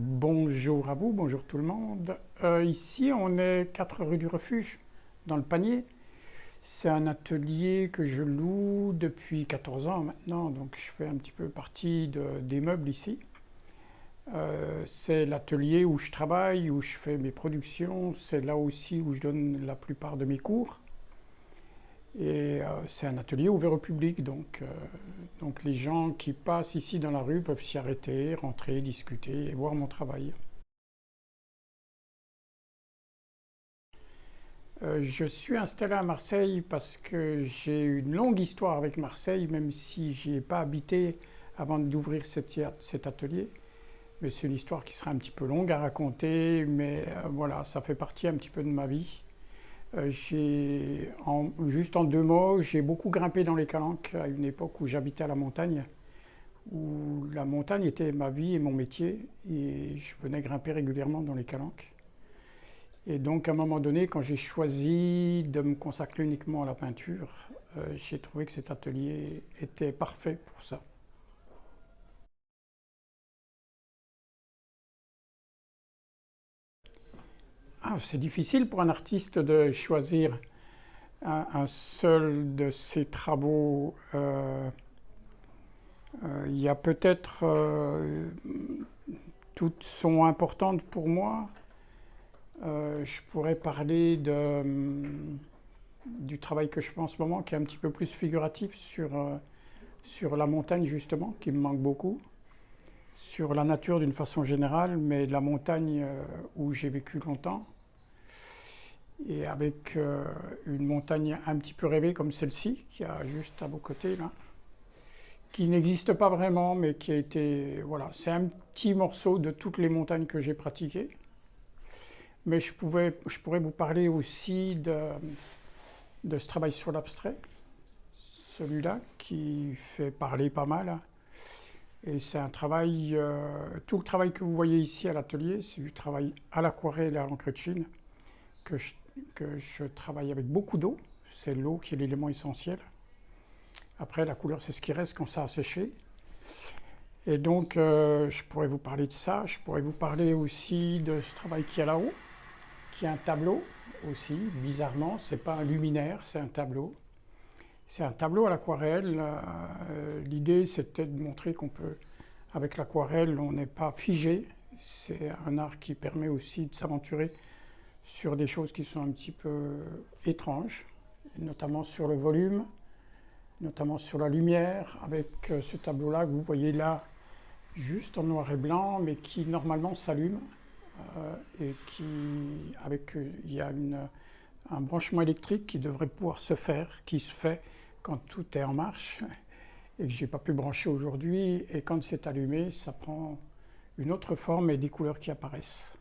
Bonjour à vous, bonjour tout le monde. Ici, on est 4 rue du Refuge, dans le Panier. C'est un atelier que je loue depuis 14 ans maintenant, donc je fais un petit peu partie des meubles ici. C'est l'atelier où je travaille, où je fais mes productions. C'est là aussi où je donne la plupart de mes cours. Et c'est un atelier ouvert au public, donc les gens qui passent ici dans la rue peuvent s'y arrêter, rentrer, discuter et voir mon travail. Je suis installé à Marseille parce que j'ai une longue histoire avec Marseille, même si j'y ai pas habité avant d'ouvrir cet atelier. Mais c'est une histoire qui sera un petit peu longue à raconter, mais voilà, ça fait partie un petit peu de ma vie. Juste en 2 mots, j'ai beaucoup grimpé dans les calanques à une époque où j'habitais à la montagne, où la montagne était ma vie et mon métier, et je venais grimper régulièrement dans les calanques. Et donc, à un moment donné, quand j'ai choisi de me consacrer uniquement à la peinture, j'ai trouvé que cet atelier était parfait pour ça. Ah, c'est difficile pour un artiste de choisir un seul de ses travaux. Il y a peut-être... toutes sont importantes pour moi. Je pourrais parler du travail que je fais en ce moment, qui est un petit peu plus figuratif sur la montagne justement, qui me manque beaucoup, sur la nature d'une façon générale, mais la montagne où j'ai vécu longtemps, et avec une montagne un petit peu rêvée comme celle-ci, qui a juste à vos côtés là, qui n'existe pas vraiment, mais qui a été... Voilà, c'est un petit morceau de toutes les montagnes que j'ai pratiquées. Mais je pourrais vous parler aussi de ce travail sur l'abstrait, celui-là, qui fait parler pas mal. Et c'est un travail, tout le travail que vous voyez ici à l'atelier, c'est du travail à l'aquarelle et à l'encre de Chine, que je, que je travaille avec beaucoup d'eau. C'est l'eau qui est l'élément essentiel. Après, la couleur, c'est ce qui reste quand ça a séché. Et donc, je pourrais vous parler de ça. Je pourrais vous parler aussi de ce travail qui est là-haut, qui est un tableau aussi, bizarrement. C'est pas un luminaire, c'est un tableau. C'est un tableau à l'aquarelle. L'idée, c'était de montrer qu'on peut, avec l'aquarelle, on n'est pas figé. C'est un art qui permet aussi de s'aventurer sur des choses qui sont un petit peu étranges, notamment sur le volume, notamment sur la lumière, avec ce tableau-là que vous voyez là, juste en noir et blanc, mais qui normalement s'allume, et il y a un branchement électrique qui devrait pouvoir se faire, qui se fait quand tout est en marche, et que je n'ai pas pu brancher aujourd'hui, et quand c'est allumé, ça prend une autre forme et des couleurs qui apparaissent.